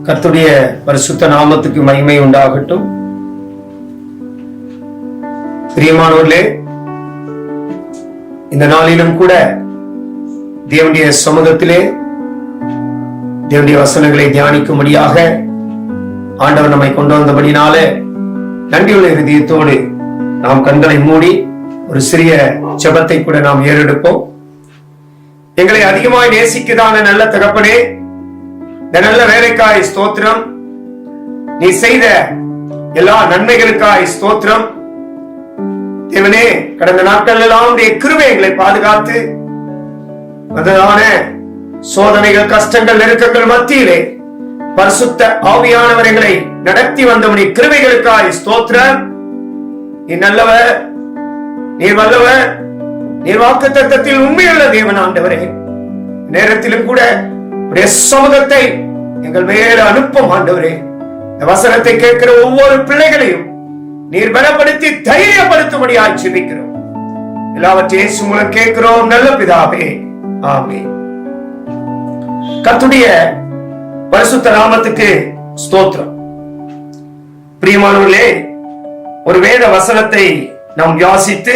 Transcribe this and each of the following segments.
கர்த்தருடைய பரிசுத்த நாமத்துக்கு மகிமை உண்டாகட்டும். பிரியமானவர்களே, இந்த நாளிலும் கூட தேவனுடைய சமூகத்திலே தேவனுடைய வசனங்களை தியானிக்கும்படியாக ஆண்டவர் நம்மை கொண்டு வந்தபடினாலே நன்றியுள்ள இதயத்தோடு நாம் கண்களை மூடி ஒரு சிறிய ஜெபத்தை கூட நாம் ஏறெடுப்போம். எங்களை அதிகமாய் நேசிக்குதான நல்ல தகப்பனே, இந்த நல்ல வேலைக்காய் ஸ்தோத்திரம். நீ செய்த எல்லா நன்மைகளுக்காய் ஸ்தோத்திரம். தேவனே, கடந்த நாட்கள் எல்லாம் உடைய கிருபை எங்களை பாதுகாத்து அதனான சோதனைகள், கஷ்டங்கள், நெருக்கங்கள் மத்தியிலே பரிசுத்த ஆவியானவர் எங்களை நடத்தி வந்தவனுடைய கிருபைகளுக்காய் ஸ்தோத்திரம். நீ நல்லவர், நீர் வல்லவர், நீர் வாக்குத்தத்தத்தில் உண்மையுள்ள தேவன் ஆண்டவரே. நேரத்திலும் கூட உடைய சமூகத்தை எங்கள் மேல அனுப்பும் ஆண்டவரே. இந்த வசனத்தை கேட்கிற ஒவ்வொரு பிள்ளைகளையும் நீர் பலப்படுத்தி தைரியப்படுத்தும்படியாய் ஜெபிக்கிறோம். எல்லாவற்றையும் இயேசு மூலம் கேட்கிறோம் நல்ல பிதாவே, ஆமென். கர்த்தருடைய பரிசுத்த நாமத்துக்கு ஸ்தோத்திரம். பிரியமானவர்களே, ஒரு வேத வசனத்தை நாம் வாசித்து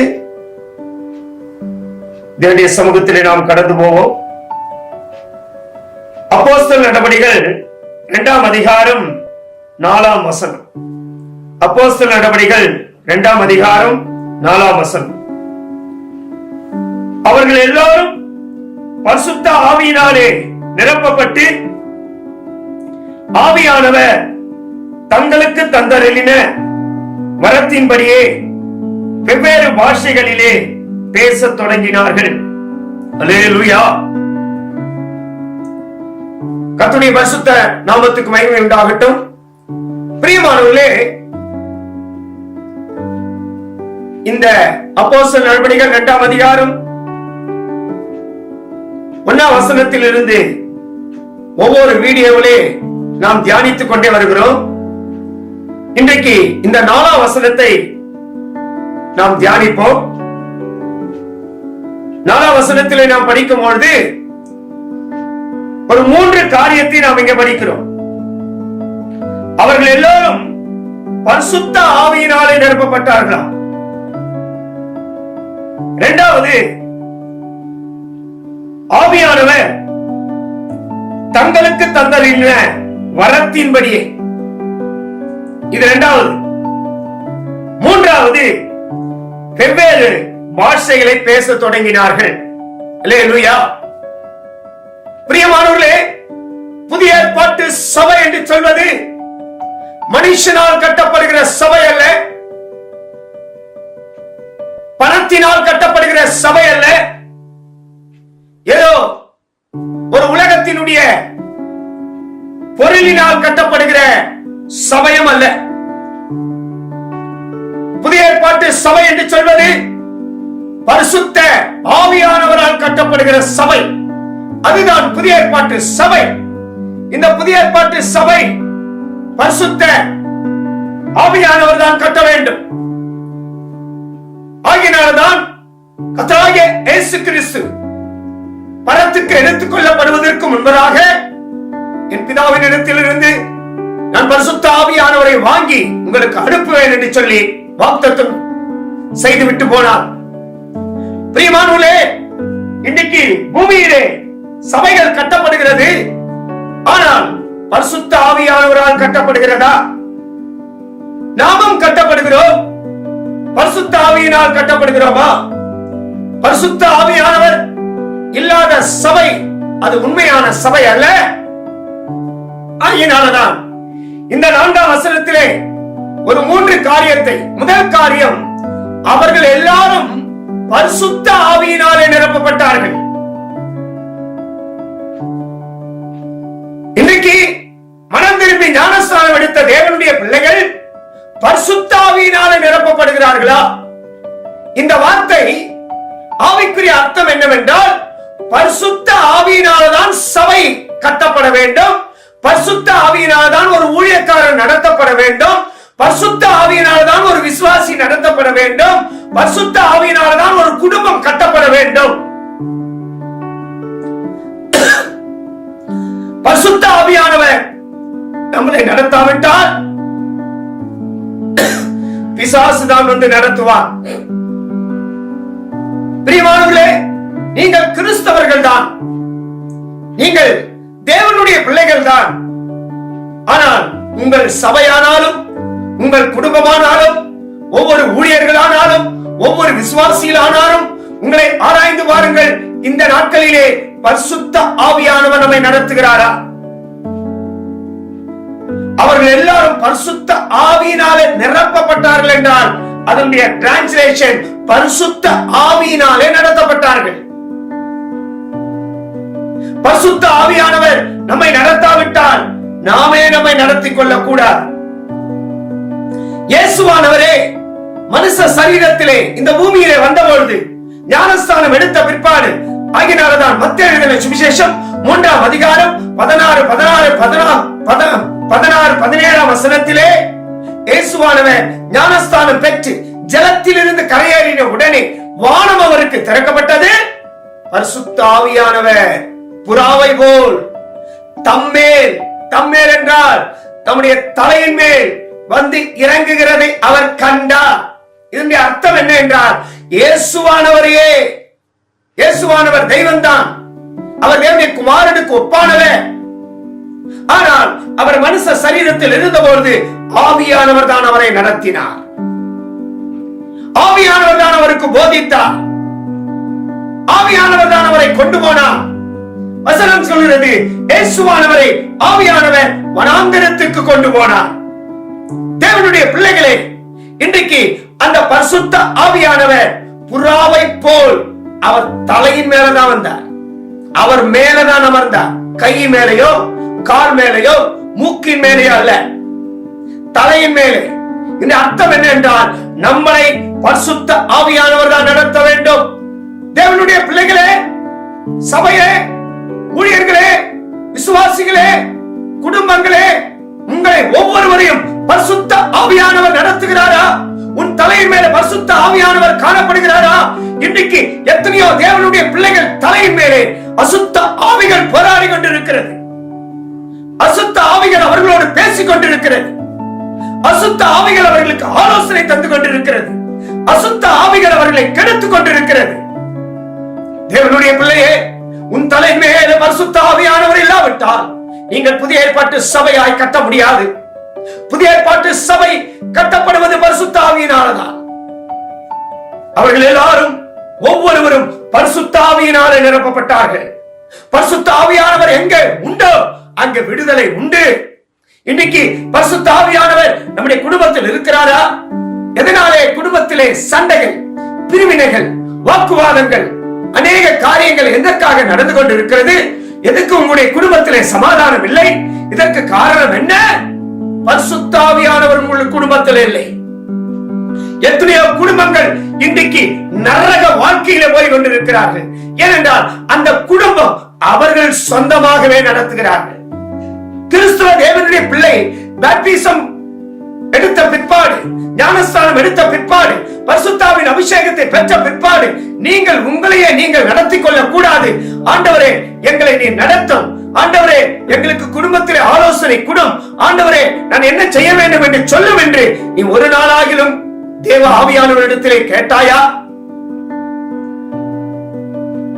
தேவனுடைய சமூகத்திலே நாம் கடந்து போவோம். அப்போஸ்தலர் நடபடிகள் 2ஆம் அதிகாரம் 4ஆம் வசனம். அப்போஸ்தலர் நடபடிகள் 2ஆம் அதிகாரம் 4ஆம் வசனம். அவர்கள் எல்லாரும் பரிசுத்த ஆவியினாலே நிரப்பப்பட்டு ஆவியானவர் தங்களுக்கு தந்தருளின வரத்தின்படியே வெவ்வேறு பாஷைகளிலே பேசத் தொடங்கினார்கள். அல்லேலூயா. கர்த்தருடைய பரிசுத்த நாமத்துக்கு மகிமை உண்டாகட்டும். பிரியமானவர்களே, இந்த அப்போஸ்தலர் நடபடிகள் 2ஆம் அதிகாரம் 1ஆம் வசனத்திலிருந்து ஒவ்வொரு வீடியோவிலே நாம் தியானித்துக் கொண்டே வருகிறோம். இன்றைக்கு இந்த 4ஆம் வசனத்தை நாம் தியானிப்போம். 4ஆம் வசனத்திலே நாம் படிக்கும் பொழுது ஒரு 3 காரியத்தை நாம் இங்கே படிக்கிறோம். அவர்கள் எல்லோரும் பரிசுத்த ஆவியினாலே நிரப்பப்பட்டார்களாம். இரண்டாவது, ஆவியானவர் தங்களுக்கு தந்தருளின வரத்தின்படியே. இது இரண்டாவது. மூன்றாவது, வெவ்வேறு பாஷைகளை பேச தொடங்கினார்கள். அல்லேலூயா. பிரியமானவர்களே, புதிய ஏற்பாட்டு சபை என்று சொல்வது மனுஷனால் கட்டப்படுகிற சபை அல்ல, பணத்தினால் கட்டப்படுகிற சபை அல்ல, ஏதோ ஒரு உலகத்தினுடைய பொருளினால் கட்டப்படுகிற சபையும் அல்ல. புதிய ஏற்பாட்டு சபை என்று சொல்வது பரிசுத்த ஆவியானவரால் கட்டப்படுகிற சபை. அதுதான் புதிய ஏற்பாட்டு சபை. இந்த புதிய ஏற்பாட்டு சபை பரிசுத்த ஆவியானவர் தான் கட்ட வேண்டும். ஆகினால்தான் கர்த்தராகிய இயேசு கிறிஸ்து பரத்துக்கு எடுத்துக் கொள்ளப்படுவதற்கு முன்பதாக என் பிதாவின் இடத்திலிருந்து நான் பரிசுத்த ஆவியானவரை வாங்கி உங்களுக்கு அனுப்புவேன் என்று சொல்லி வாக்குத்தத்தம் செய்துவிட்டு போனார். பிரியமானவர்களே, இன்றைக்கு பூமியிலே சபைகள் கட்டப்படுகிறது. ஆனால் பரிசுத்த ஆவியானவரால் கட்டப்படுகிறதா? நாமும் கட்டப்படுகிறோம். பரிசுத்த ஆவியினால் கட்டப்படுகிறோமா? பரிசுத்த ஆவியானவர் இல்லாத சபை அது உண்மையான சபை அல்ல. ஆகினால்தான் இந்த 4ஆம் வசனத்திலே ஒரு 3 காரியத்தை. முதல் காரியம், அவர்கள் எல்லாரும் பரிசுத்த ஆவியினாலே நிரப்பப்பட்டார்கள். இன்றைக்கு மனம் திரும்பி ஞானஸ்நானம் எடுத்த தேவனுடைய பிள்ளைகள் பரிசுத்த ஆவியினாலே நிரப்பப்படுகிறார்களா? இந்த வார்த்தை ஆவிக்குரிய அர்த்தம் என்னவென்றால், பரிசுத்த ஆவியினால்தான் சபை கட்டப்பட வேண்டும், பரிசுத்த ஆவியினால்தான் ஒரு ஊழியக்காரர் நடத்தப்பட வேண்டும், பரிசுத்த ஆவியினால்தான் ஒரு விசுவாசி நடத்தப்பட வேண்டும், பரிசுத்த ஆவியினால்தான் ஒரு குடும்பம் கட்டப்பட வேண்டும். பரிசுத்த ஆவியானவர் நம்மளை நடத்தாவிட்டால் பிசாசுதான் வந்து நடத்துவார். பிரியமானவர்களே, நீங்கள் கிறிஸ்தவர்கள் தான், நீங்கள் தேவனுடைய பிள்ளைகள் தான். ஆனால் உங்கள் சபையானாலும், உங்கள் குடும்பமானாலும், ஒவ்வொரு ஊழியர்களானாலும், ஒவ்வொரு விசுவாசிகளானாலும் உங்களை ஆராய்ந்து பாருங்கள். இந்த நாட்களிலே பரிசுத்த ஆவியானவர் நம்மை நடத்துகிறாரா? அவர்கள் எல்லாரும் பரிசுத்த ஆவியினாலே நிரப்பப்பட்டார்கள் என்றால் அதனுடைய டிரான்ஸ்லேஷன் பரிசுத்த ஆவியினாலே நடத்தப்பட்டார்கள். பரிசுத்த ஆவியானவர் நம்மை நடத்தாவிட்டால் நாமே நம்மை நடத்திக் கொள்ள கூடாது. இயேசுவானவரே மனுஷ சரீரத்திலே இந்த பூமியிலே வந்தபொழுது ஞானஸ்தானம் எடுத்த பிற்பாடு ஆகினால்தான் மத்தேயு எழுதின சுவிசேஷம் 3ஆம் அதிகாரம் 16-17 வசனத்திலே இயேசுவானவர் ஞானஸ்தானம் பெற்று ஜலத்திலிருந்து கரையேறின உடனே வானம் அவருக்கு திறக்கப்பட்டது. பரிசுத்த ஆவியானவர் புறாவை போல் தம்மேல் என்றால் தம்முடைய தலையின் மேல் வந்து இறங்குகிறதை அவர் கண்டார். இதனுடைய அர்த்தம் என்ன என்றால் இயேசுவானவர் தெய்வம்தான், அவர் தேவனுடைய குமாரனுக்கு ஒப்பானவர். ஆனால் அவர் மனுஷ சரீரத்தில் இருந்தபோது ஆவியானவர் தான் அவரை நடத்தினார். ஆவியானவர் தான் அவருக்கு போதித்தார். ஆவியானவர் தான் அவரை கொண்டு போனார். வசனம் சொல்கிறது, இயேசுவானவரை ஆவியானவர் வனாந்தரத்துக்கு கொண்டு போனார். தேவனுடைய பிள்ளைகளே, இன்றைக்கு அந்த பரிசுத்த ஆவியானவர் புறாவை போல் அவர் தலையின் மேலதான் வந்தார். அவர் மேலதான் அமர்ந்தார். கை மேலேயோ கால் மேலேயோ மூக்கின் மேலேயோ அல்ல, தலையின் மேலே. இந்த அர்த்தம் என்ன என்றால் நம்மளை பரிசுத்த ஆவியானவர் தான் நடத்த வேண்டும். தேவனுடைய பிள்ளைகளே, சபையே, ஊழியர்களே, விசுவாசிகளே, குடும்பங்களே, உங்களை ஒவ்வொருவரையும் பரிசுத்த ஆவியானவர் நடத்துகிறாரா? உன் தலையின் மேல பரிசுத்த ஆவியானவர் காணப்படுகிறாரா? இன்றைக்கு எத்தனையோ தேவனுடைய பிள்ளைகள் தலையின் மேலே அசுத்த ஆவிகள் போராடி கொண்டிருக்கிறது. அசுத்த ஆவிகள் அவர்களோடு பேசிக் கொண்டிருக்கிறது. அசுத்த ஆவிகள் அவர்களுக்கு ஆலோசனை தந்து கொண்டிருக்கிறது. அசுத்த ஆவிகள் அவர்களை கெடுத்துக் கொண்டிருக்கிறது. தேவனுடைய பிள்ளையே, உன் தலை மேல பரிசுத்த ஆவியானவர் இல்லாவிட்டால் நீங்கள் புதிய ஏற்பாட்டு சபையாய் கட்ட முடியாது. புதிய ஏற்பாட்டு சபை கட்டப்படுவது பரிசுத்த ஆவியினால்தான். அவர்கள் எல்லாரும் ஒவ்வொருவரும் பரிசுத்த ஆவியினாலே நிரப்பப்பட்டார்கள். பரிசுத்த ஆவியானவர் எங்கே உண்டோ அங்கே விடுதலை உண்டு. இன்னைக்கு பரிசுத்த ஆவியானவர் நம்முடைய குடும்பத்தில் இருக்கிறாரா? எதனாலே குடும்பத்திலே சண்டைகள், பிரிவினைகள், வாக்குவாதங்கள், அநேக காரியங்கள் எதற்காக நடந்து கொண்டிருக்கிறது? எதுக்கு உங்களுடைய குடும்பத்திலே சமாதானம் இல்லை? இதற்கு காரணம் என்ன? பரிசுத்த ஆவியானவர் உங்கள் குடும்பத்தில் இல்லை. எத்தனையோ குடும்பங்கள் இன்றைக்கு நரக வாழ்க்கையில போய் கொண்டிருக்கிறார்கள். ஏனென்றால் அந்த குடும்பம் அவர்கள் சொந்தமாகவே நடத்துகிறார்கள். கிறிஸ்துவ தேவனுடைய பிள்ளை பாப்டிசம் எடுத்த பிற்பாடு, ஞானஸ்தானம் எடுத்த பிற்பாடு, பரிசுத்தாவின் அபிஷேகத்தை பெற்ற பிற்பாடு நீங்கள் உங்களையே நீங்கள் நடத்திக் கொள்ள கூடாது. ஆண்டவரே, எங்களை நீ நடத்தும். ஆண்டவரே, எங்களுக்கு குடும்பத்திலே ஆலோசனை கொடும். ஆண்டவரே, நான் என்ன செய்ய வேண்டும் என்று சொல்லும் என்று நீ ஒரு நாளாகிலும் தேவ ஆவியானவரிடத்திலே கேட்டாயா?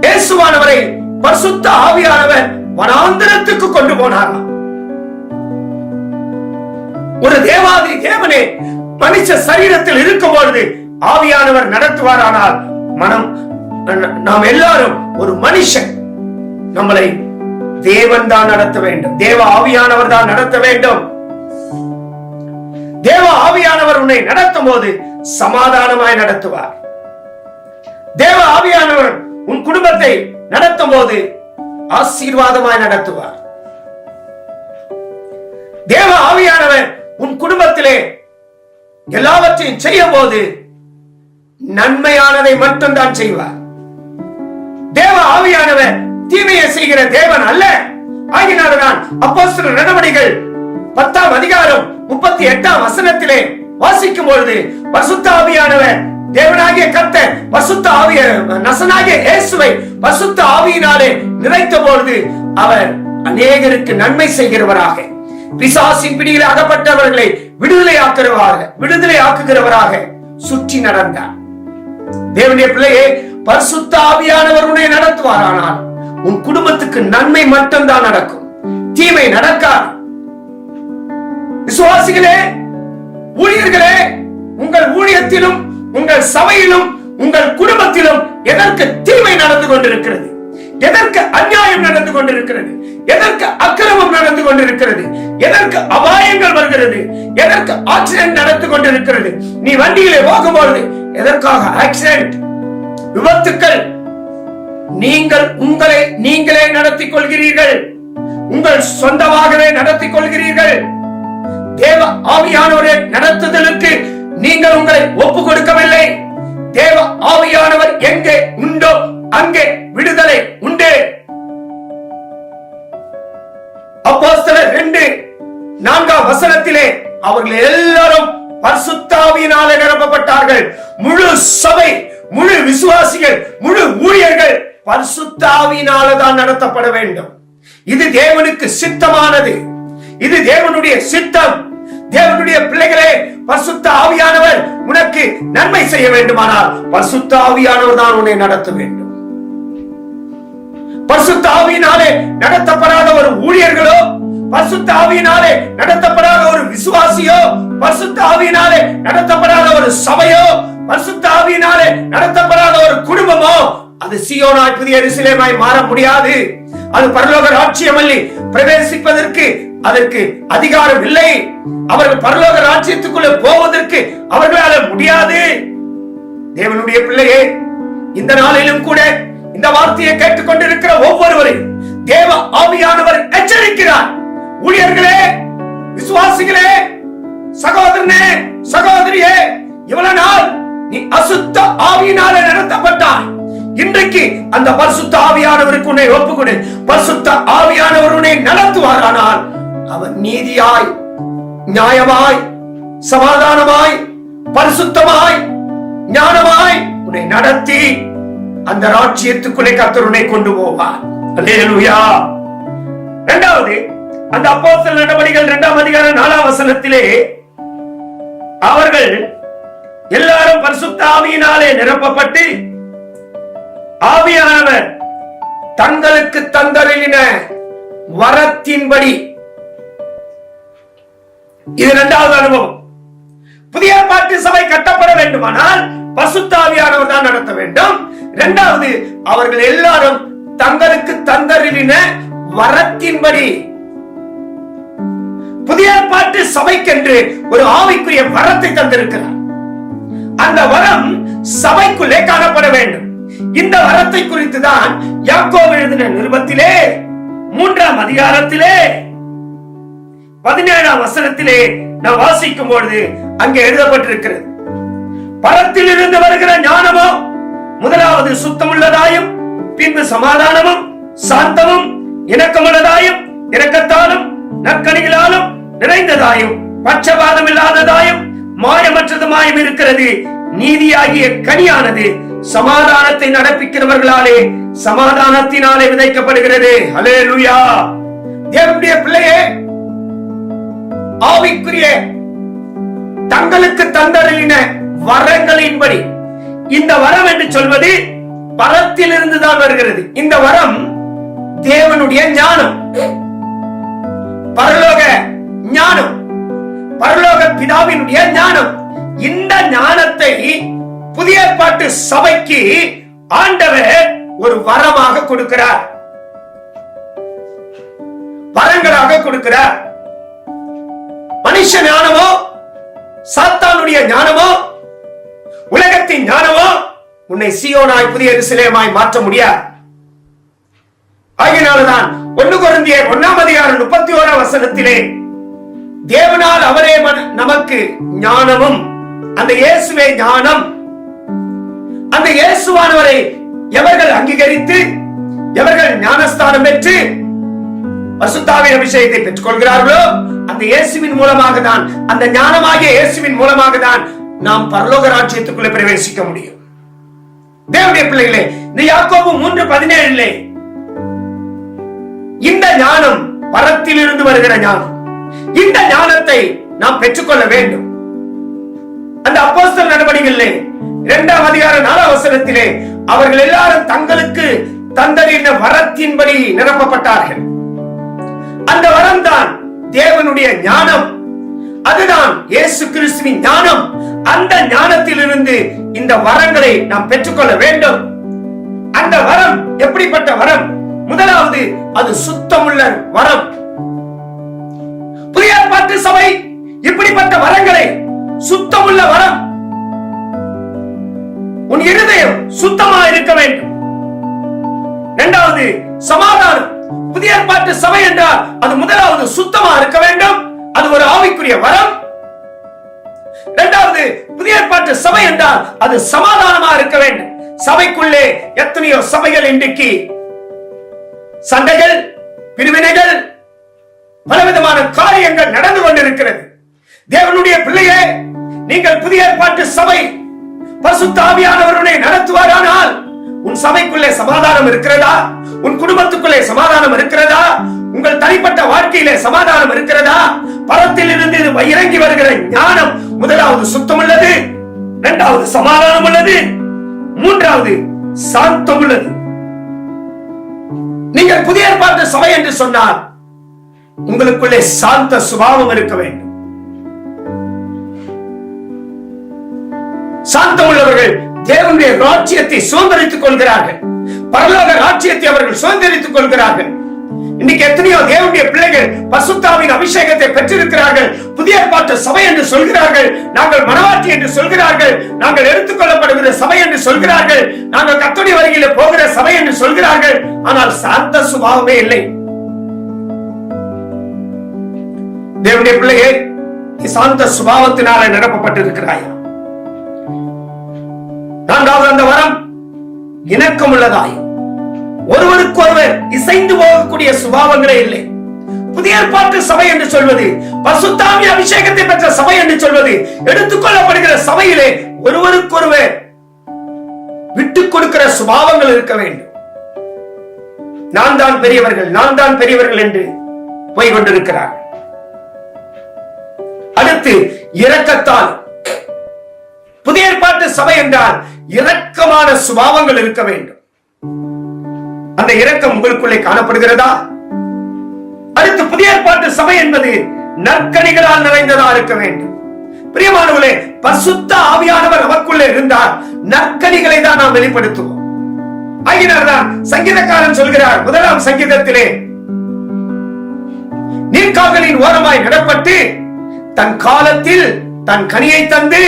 இயேசுவானவரை பரிசுத்த ஆவியானவர் வனாந்தரத்துக்கு கொண்டு போனாராம். ஒரு தேவாதி தேவனே மனுஷ சரீரத்தில் இருக்கும் பொழுது ஆவியானவர் நடத்துவாரானால் நாம் எல்லாரும் ஒரு மனுஷன், நம்மளை தேவன் தான் நடத்த வேண்டும். தேவ ஆவியானவர் தான் நடத்த வேண்டும். தேவ ஆவியானவர் உன்னை நடத்தும் போது சமாதானமாய் நடத்துவார். தேவ ஆவியானவர் உன் குடும்பத்தை நடத்தும் போது ஆசீர்வாதமாய் நடத்துவார். தேவ ஆவியானவர் உன் குடும்பத்திலே எல்லாவற்றையும் செய்யும் போது நன்மையானதை மட்டும்தான் செய்வார். தேவ ஆவியானவர் தீமையை செய்கிற தேவன் அல்ல. ஆகினால்தான் அப்போஸ்தலர் நடவடிக்கைகள் 10ஆம் அதிகாரம் 38ஆம் வசனத்திலே வாசிக்கும் பொழுது பரிசுத்த ஆவியானவர் தேவனாகிய கர்த்தர் பரிசுத்த ஆவிய நசனாகிய இயேசுவை பரிசுத்த ஆவியினாலே நிறைத்த பொழுது அவர் அநேகருக்கு நன்மை செய்கிறவராக, பிசாசின் பிடியில் அகப்பட்டவர்களை விடுதலை ஆக்குகிறவராக சுற்றி நடந்தார். தேவனுடைய பிள்ளையே, பரிசுத்த ஆவியானவர் உன்னை நடத்துவாரானால் உன் குடும்பத்துக்கு நன்மை மட்டும்தான் நடக்கும், தீமை நடக்காது. விசுவாசிகளே, ஊழியர்களே, உங்கள் ஊழியத்திலும் உங்கள் சபையிலும் உங்கள் குடும்பத்திலும் எதற்கு தீமை நடந்து கொண்டிருக்கிறது, எதற்கு அநியாயம் நடந்து கொண்டிருக்கிறது, எதற்கு அக்கிரமம் நடந்து கொண்டிருக்கிறது, எதற்கு அபாயங்கள் வருகிறது, எதற்கு ஆக்சிடென்ட் நடந்து கொண்டிருக்கிறது? நீ வண்டியிலே போகும்போது எதற்காக ஆக்சிடென்ட், விபத்துக்கள்? நீங்கள் உங்களை நீங்களே நடத்திக் கொள்கிறீர்கள், உங்கள் சொந்தமாகவே நடத்திக் கொள்கிறீர்கள். தேவ ஆவியானவரை நடத்துதலுக்கு நீங்கள் உங்களை ஒப்பு கொடுக்கவில்லை. தேவ ஆவியானவர் எங்கே உண்டோ அங்கே விடுதலை உண்டு. அப்போஸ்தலர் 2:4 அவர்கள் எல்லாரும் பரிசுத்த ஆவியினாலே நிரப்பப்பட்டார்கள். முழு சபை, முழு விசுவாசிகள், முழு ஊழியர்கள் பரிசுத்த ஆவியினாலே தான் நடத்தப்பட வேண்டும். இது தேவனுக்கு சித்தமானது, இது தேவனுடைய சித்தம். தேவனுடைய பிள்ளைகளே, பரிசுத்த ஆவியானவர் உனக்கு நன்மை செய்ய வேண்டுமானால் பரிசுத்த ஆவியானவர் தான் உன்னை நடத்த வேண்டும். பரிசுத்த ஆவியினாலே நடத்தப்படாத ஒரு ஊழியர்களோ, பரிசுத்த ஆவியினாலே நடத்தப்படாத ஒரு விசுவாசியோ, பரிசுத்த ஆவியினாலே நடத்தப்படாத ஒரு சபையோ, பரிசுத்த ஆவியினாலே நடத்தப்படாத ஒரு குடும்பமோ அது சீயோனாய் புதிய எருசலேமாய் மாற முடியாது. அது பரலோக ராஜ்யம் அல்ல. பிரவேசிப்பதற்கு அதற்கு அதிகாரம் இல்லை. அவர்கள் பரலோக ராஜ்யத்துக்குள்ளே போவதற்கு அவர்களால் முடியாது. தேவனுடைய பிள்ளையே, இந்த நாளிலும் கூட இந்த வார்த்தையை கேட்டுக் கொண்டிருக்கிற ஒவ்வொருவரையும் தேவ ஆவியானவர் எச்சரிக்கிறார். ஊழியர்களே, விசுவாசிகளே, சகோதரனே, சகோதரியே, இவ்வளவு நாள் நீ அசுத்த ஆவியினாலே நடத்தப்பட்டாய். இன்றைக்கு அந்த பரிசுத்த ஆவியானவருக்கு உன்னை ஒப்புக்கொடு. பரிசுத்த ஆவியானவர் உன்னை நடத்துவாரானால் அவர் நீதியாய், நியாயமாய், சமாதானமாய், பரிசுத்தமாய், ஞானமாய் உன்னை நடத்தி அந்த ராஜ்யத்துக்குள்ளே கர்த்தர் உன்னை கொண்டு போவார். அல்லேலூயா. இரண்டாவது, அந்த அப்போஸ்தலர் நடவடிக்கைகள் 2:4 அவர்கள் எல்லாரும் பரிசுத்த ஆவியினாலே நிரப்பப்பட்டு ஆவியானவர் தங்களுக்கு தந்தருளின வரத்தின்படி, இது இரண்டாவது அனுபவம். புதிய ஏற்பாட்டு சபை கட்டப்பட வேண்டுமானால் பரிசுத்த ஆவியானவர் தான் நடத்த வேண்டும். இரண்டாவது, அவர்கள் எல்லாரும் தங்களுக்கு தந்தருளின வரத்தின்படி. புதிய ஏற்பாட்டு சபைக்கென்று ஒரு ஆவிக்குரிய வரத்தை தந்திருக்கிறார். அந்த வரம் சபைக்குள்ளே காணப்பட வேண்டும். இந்த வரத்தை குறித்து தான் யாக்கோபு எழுதின நிருபத்திலே 3 17 நாம் வாசிக்கும் பொழுது அங்கே எழுதப்பட்டிருக்கிறது, பரத்தில் இருந்து வருகிற ஞானமோ முதலாவது சுத்தமுள்ளதாயும், பின்பு சமாதானமும் சாந்தமும் இணக்கமுள்ளதாயும், இரக்கத்தாலும் நற்கனிகளாலும் நிறைந்ததாயும், பட்சபாதம் இல்லாததாயும், மாயமற்றதுமாயும் இருக்கிறது. நீதியாகிய கனியானது சமாதானத்தை நடப்பிக்கிறவர்களாலே சமாதானத்தினாலே விதைக்கப்படுகிறது. அல்லேலூயா. தேவனுடைய பிள்ளையே, ஆவிக்குரிய தங்களுக்கு தந்தருளின வரங்களின்படி, இந்த வரம் என்று சொல்வது பரத்திலிருந்து தான் வருகிறது. இந்த வரம் தேவனுடைய ஞானம், பரலோக ஞானம், பரலோக பிதாவினுடைய ஞானம். இந்த ஞானத்தை புதிய ஏற்பாட்டு சபைக்கு ஆண்டவர் ஒரு வரமாக கொடுக்கிறார், வரங்களாக கொடுக்கிறார். மனுஷ ஞானமோ, சாத்தானுடைய ஞானமோ, உலகத்தின் ஞானமோ உன்னை சீயோனாய் புதிய எருசலேமாய் மாற்ற முடியாது. ஆகையினால்தான் 1 கொரிந்தியர் 1:31 தேவனால் அவரே நமக்கு ஞானமும், அந்த இயேசுவே ஞானம். அந்த இயேசுவானவரை எவர்கள் அங்கீகரித்து, எவர்கள் ஞானஸ்தானம் பெற்று பரிசுத்த ஆவியின் அபிஷேகத்தை பெற்றுக் கொள்கிறார்களோ, அந்த இயேசுவின் மூலமாக தான், அந்த ஞானமாகிய இயேசுவின் மூலமாக தான் நாம் பரலோக ராஜ்யத்துக்குள்ளே பிரவேசிக்க முடியும். தேவனுடைய பிள்ளைகளே, இந்த யாக்கோபு 3:17 இந்த ஞானம் பரத்திலிருந்து வருகிற ஞானம். இந்த ஞானத்தை நாம் பெற்றுக்கொள்ள வேண்டும். அந்த அப்போஸ்தலர் நடவடிக்கைகளிலே 2ஆம் அதிகாரம் 4ஆம் வசனத்திலே அவர்கள் எல்லாரும் தங்களுக்கு தந்தறிந்த வரத்தின்படி நிரப்பப்பட்டார்கள். அந்த வரம் தான் தேவனுடைய ஞானம். அதுதான் இயேசு கிறிஸ்துவின் ஞானம். அந்த ஞானத்திலிருந்து இந்த வரங்களை நாம் பெற்றுக்கொள்ள வேண்டும். அந்த வரம் எப்படிப்பட்ட வரம்? முதலாவது, அது சுத்தமுள்ள வரம். புதிய ஏற்பாட்டு சபை இப்படிப்பட்ட வரங்களை, சுத்தமுள்ள வரம். உன் இருதயம் சுத்தமா இருக்க வேண்டும். இரண்டாவது, சமாதானம். புதிய ஏற்பாட்டு சபை என்றால் அது முதலாவது சுத்தமா இருக்க வேண்டும். அது ஒரு ஆவிக்குரிய வரம். இரண்டாவது, புதிய ஏற்பாட்டு சபை என்றால் அது சமாதானமா இருக்க வேண்டும். சபைக்குள்ளே எத்தனையோ சபைகள் இன்றைக்கு சண்டைகள், பிரிவினைகள், பலவிதமான காரியங்கள் நடந்து கொண்டிருக்கிறது. தேவனுடைய பிள்ளையே, நீங்கள் புதிய ஏற்பாட்டு சபை பரிசுத்த ஆவியானவருடைய நடத்துவாரானால் உன் சபைக்குள்ளே சமாதானம் இருக்கிறதா? உன் குடும்பத்துக்குள்ளே சமாதானம் இருக்கிறதா? உங்கள் தனிப்பட்ட வாழ்க்கையிலே சமாதானம் இருக்கிறதா? பரத்தில் இருந்து இறங்கி வருகிற ஞானம் முதலாவது சுத்தம் உள்ளது, இரண்டாவது சமாதானம் உள்ளது, மூன்றாவது சாந்தம் உள்ளது. நீங்கள் புதிய ஏற்பாட்டு சபை என்று சொன்னால் உங்களுக்குள்ளே சாந்த சுபாவம் இருக்க வேண்டும். சாந்தம் உள்ளவர்கள் தேவனுடைய ராஜ்யத்தை சுதந்திரித்துக் கொள்கிறார்கள். பரலோக ராஜ்யத்தை அவர்கள் சுதந்திரித்துக் கொள்கிறார்கள். இன்னைக்கு எத்தனையோ தேவனுடைய பிள்ளைகள் பரிசுத்தாவின் அபிஷேகத்தை பெற்றிருக்கிறார்கள். புதிய ஏற்பாட்டு சபை என்று சொல்கிறார்கள், நாங்கள் மனவாட்டி என்று சொல்கிறார்கள், நாங்கள் எடுத்துக்கொள்ளப்படுகிற சபை என்று சொல்கிறார்கள், நாங்கள் கர்த்தருடைய வருகையிலே போகிற சபை என்று சொல்கிறார்கள். ஆனால் சாந்த சுபாவமே இல்லை. தேவனுடைய பிள்ளையே, நீ சாந்த சுபாவத்தினால நிரப்பப்பட்டிருக்கிறாயா? நான்காவது அந்த வரம் இணக்கம் உள்ளதாய், ஒருவருக்கு ஒருவர் இசைந்து போகக்கூடிய சுபாவங்களே இல்லை. புதிய ஏற்பாட்டு சபை என்று சொல்வது, பரிசுத்த ஆவி அபிஷேகத்தை பெற்ற சபை என்று சொல்வது, எடுத்துக்கொள்ளப்படுகிற சபையிலே ஒருவருக்கொருவர் விட்டுக் கொடுக்கிற சுபாவங்கள் இருக்க வேண்டும். நான் தான் பெரியவர்கள், நான் தான் பெரியவர்கள் என்று போய் கொண்டிருக்கிறார்கள். அடுத்து இரக்கத்தால். புதிய ஏற்பாட்டு சபை என்றால் இரக்கமான சுபாவங்கள் இருக்க வேண்டும். அந்த இரக்கம் உங்களுக்குள்ளே காணப்படுகிறதா? அடுத்து, புதிய ஏற்பாட்டு சபை என்பது நற்கனிகளால் நிறைந்ததா இருக்க வேண்டும். பிரியமானவர்களே, பரிசுத்த ஆவியானவர் நமக்குள்ளே இருந்தால் நற்கனிகளை தான் நாம் வெளிப்படுத்துவோம். ஆகினால்தான் சங்கீதக்காரன் சொல்கிறார், 1ஆம் சங்கீதத்திலே, நீர்க்கால்களின் ஓரமாய் நடப்பட்டு தன் காலத்தில் தன் கனியை தந்து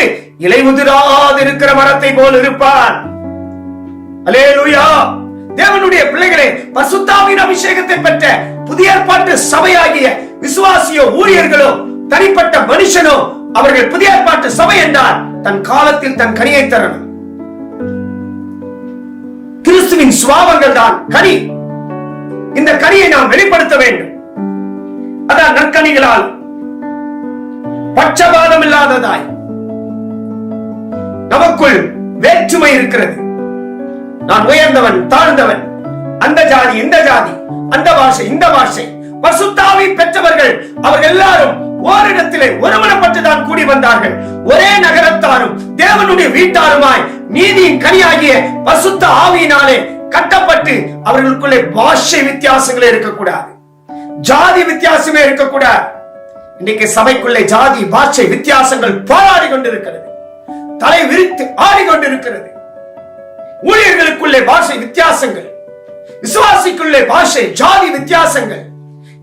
இலை உதிராதிருக்கிற மரத்தை போல் இருப்பான். அல்லேலூயா. தேவனுடைய பிள்ளைகளே, பரிசுத்த ஆவியின் அபிஷேகத்தை பெற்ற புதிய ஏற்பாட்டு சபையாகிய விசுவாசியோ, ஊழியர்களோ, தனிப்பட்ட மனுஷனோ, அவர்கள் புதிய ஏற்பாட்டு சபை என்றால் தன் காலத்தில் தன் கனியை தரணும். கிறிஸ்துவின் சுபாவங்கள் தான் கனி. இந்த கனியை நாம் வெளிப்படுத்த வேண்டும். அதான் நற்கனிகளால் பட்சபாதம் இல்லாததாய் நமக்குள் வேற்றுமை இருக்கிறது. நான் உயர்ந்தவன், தாழ்ந்தவன், அந்த ஜாதி, இந்த ஜாதி, அந்த பாஷை, இந்த பாஷை. பரிசுத்த ஆவி பெற்றவர்கள் அவர்கள் எல்லாரும் ஓரிடத்திலே ஒருமனப்பட்டுதான் கூடி வந்தார்கள். ஒரே நகரத்தாரும் தேவனுடைய வீட்டாருமாய் நீதியின் கனியாகிய பரிசுத்த ஆவியினாலே கட்டப்பட்டு அவர்களுக்குள்ளே பாஷை வித்தியாசங்களே இருக்கக்கூடாது, ஜாதி வித்தியாசமே இருக்கக்கூடாது. இன்னைக்கு சபைக்குள்ளே ஜாதி, பாஷை வித்தியாசங்கள் போராடி கொண்டிருக்கிறது, தலை விரித்து ஆடிக்கொண்டிருக்கிறது. ஊழியர்களுக்குள்ளே பாஷை வித்தியாசங்கள், விசுவாசிக்குள்ளே பாஷை, ஜாதி வித்தியாசங்கள்.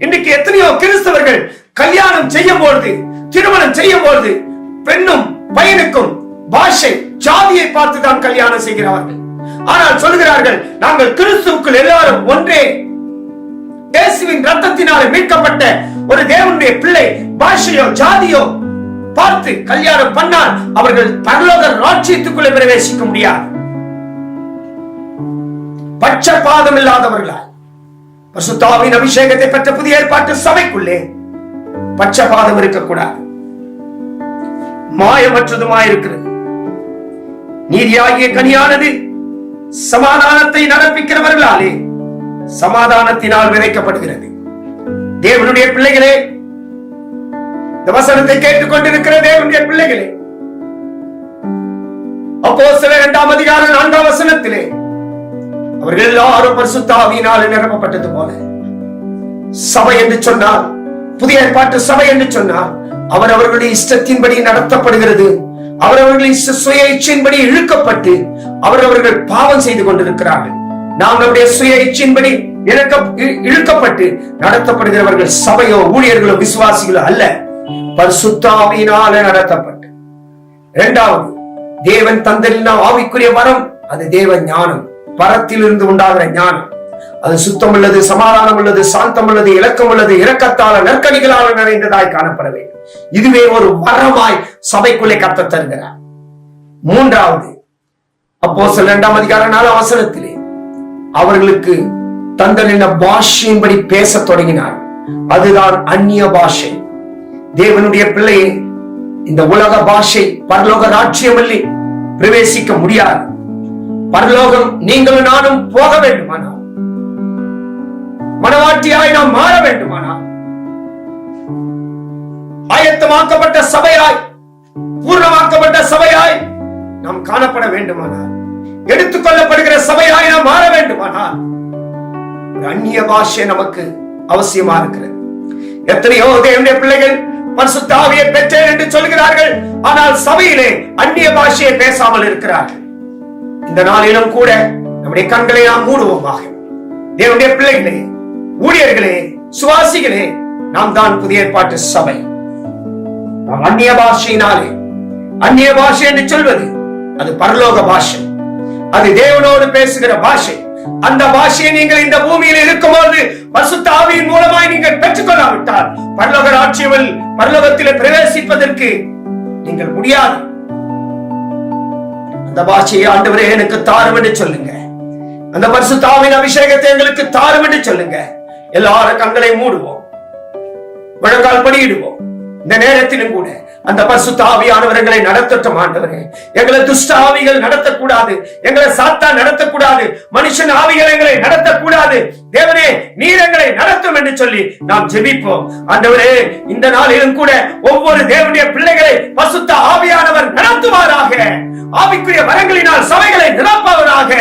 இன்றைக்கு எத்தனையோ கிறிஸ்தவர்கள் கல்யாணம் செய்யும் பொழுது, திருமணம் செய்யும் பொழுது பெண்ணும் பையனுக்கும் பாஷை, ஜாதியை பார்த்து தான் கல்யாணம் செய்கிறார்கள். ஆனால் சொல்கிறார்கள், நாங்கள் கிறிஸ்துவுக்குள் எல்லாரும் ஒன்றே. இயேசுவின் ரத்தத்தினாலே மீட்கப்பட்ட ஒரு தேவனுடைய பிள்ளை பாஷையோ ஜாதியோ பார்த்து கல்யாணம் பண்ணால் அவர்கள் பரலோக ராஜ்யத்துக்குள்ளே பிரவேசிக்க முடியாது. பட்சபாதம் இல்லாதவர்களால் பரிசுத்த ஆவியின் அபிஷேகத்தை பெற்ற புதிய ஏற்பாட்டு சபைக்குள்ளே பட்சபாதம் இருக்கக்கூடாது, மாயமற்றதுமாயிருக்கிறது. நீதியாகிய கனியானது சமாதானத்தை நடப்பிக்கிறவர்களாலே சமாதானத்தினால் விதைக்கப்படுகிறது. தேவனுடைய பிள்ளைகளே, இந்த வசனத்தை கேட்டுக் கொண்டிருக்கிற தேவனுடைய பிள்ளைகளே, அப்போஸ்தலர் 2 அதிகாரம் 4 வசனத்திலே அவர்கள் எல்லாரும் பரிசுத்த ஆவியினாலே நிரப்பப்பட்டது போல, சபை என்று சொன்னால், புதிய ஏற்பாட்டு சபை என்று சொன்னால் அவரவர்களுடைய இஷ்டத்தின்படி நடத்தப்படுகிறது. அவரவர்களுடைய சுய இச்சையின்படி இழுக்கப்பட்டு அவரவர்கள் பாவம் செய்து கொண்டிருக்கிறார்கள். நாம் நம்முடைய சுய இச்சையின்படி இழுக்கப்பட்டு நடத்தப்படுகிறவர்கள் சபையோ ஊழியர்களோ விசுவாசிகளோ அல்ல, பரிசுத்த ஆவியினாலே நடத்தப்பட்டு. இரண்டாவது, தேவன் தந்தலின் ஆவிக்குரிய வரம், அது தேவ ஞானம், பரத்திலிருந்து உண்டாகிற ஞானம். அது சுத்தம் உள்ளது, சமாதானம் உள்ளது, சாந்தம் உள்ளது, இலக்கம் உள்ளது, இரக்கத்தால நற்கனிகளால நிறைந்ததாய் காணப்பட வேண்டும். இதுவே ஒரு வரமாய் சபைக்குள்ளே கர்த்தர் தருகிறார். மூன்றாவது, அப்போஸ்தலர் 2 அதிகாரம் 4 வசனத்திலே அவர்களுக்கு தந்தலின் பாஷையின்படி பேச தொடங்கினார். அதுதான் அந்நிய பாஷை. தேவனுடைய பிள்ளையை இந்த உலக பாஷை பரலோக ராஜ்யம் அல்ல, பிரவேசிக்க முடியாது. பரலோகம் நீங்களும் நானும் போக வேண்டுமானால், மனவாட்டியாய் நாம் மாற வேண்டுமானால், ஆயத்தமாக்கப்பட்ட சபையாய், பூர்ணமாக்கப்பட்ட சபையாய் நாம் காணப்பட வேண்டுமானால், எடுத்துக் கொள்ளப்படுகிற சபையாய் நாம் மாற வேண்டுமானால் ஒரு அந்நிய பாஷை நமக்கு அவசியமா இருக்கிறது. எத்தனையோ தேவனுடைய பிள்ளைகள் பரிசுத்த ஆவியை பெற்றேன் என்று சொல்கிறார்கள், ஆனால் சபையிலே அந்நிய பாஷையை பேசாமல் இருக்கிறார்கள். இந்த நாளிலும் கூட நம்முடைய கண்களை நாம் மூடுவோமாக. தேவனுடைய பிள்ளைகளே, ஊழியர்களே, சுவாசிகளே, நாம் தான் புதிய ஏற்பாட்டு சபை. நாம் அந்நிய பாஷையினாலே, அந்நிய பாஷை என்று சொல்வது அது பரலோக பாஷை, அது தேவனோடு பேசுகிற பாஷை. அந்த பாஷையை நீங்கள் இந்த பூமியில் இருக்கும்போது பரிசுத்த ஆவியின் மூலமாய் நீங்கள் பெற்றுக்கொள்ளாவிட்டால் பரலோக ராஜ்யத்தில், பரலோகத்திலே பிரவேசிப்பதற்கு நீங்கள் முடியாது. அந்த பாஷையை ஆண்டவரே எனக்கு தாரும் என்று சொல்லுங்க. அந்த பரிசுத்த ஆவியின் அபிஷேகத்தை எங்களுக்கு தாரும் என்று சொல்லுங்க. எல்லாரும் கண்களை மூடுவோம், முழங்கால் படியிடுவோம். இந்த நேரத்திலும் கூட அந்த பரிசுத்த ஆவியானவர்களை நடத்தட்டும். ஆண்டவரே, எங்களை துஷ்ட ஆவிகள் நடத்தக்கூடாது, எங்களை சாத்தான் நடத்தக்கூடாது, மனுஷன் ஆவிகள் எங்களை நடத்தக்கூடாது. தேவனே, நீர் எங்களை நடத்தும் என்று சொல்லி நாம் ஜெபிப்போம். ஆண்டவரே, இந்த நாளிலும் கூட ஒவ்வொரு தேவனுடைய பிள்ளைகளை பரிசுத்த ஆவியானவர் நடத்துவாராக. ஆவிக்குரிய வரங்களினால் சபைகளை நிரப்புவராக.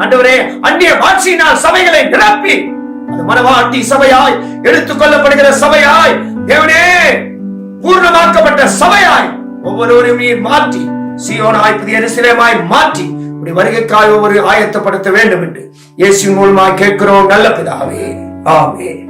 ஆண்டவரே, அந்நிய பாஷையினால் சபைகளை நிரப்பி அது மனவாட்டி சபையாய், எடுத்துக் கொள்ளப்படுகிற சபையாய், தேவனே பூர்ணமாக்கப்பட்ட சபையாய் ஒவ்வொருவரையும் நீர் மாற்றி, சீயோனாய் புதிய எருசலேமாய் மாற்றி உடைய வருகைக்காய் ஒவ்வொரு ஆயத்தப்படுத்த வேண்டும் என்று இயேசுவின் மூலமாய் கேட்கிறோம் நல்ல பிதாவே, ஆமென்.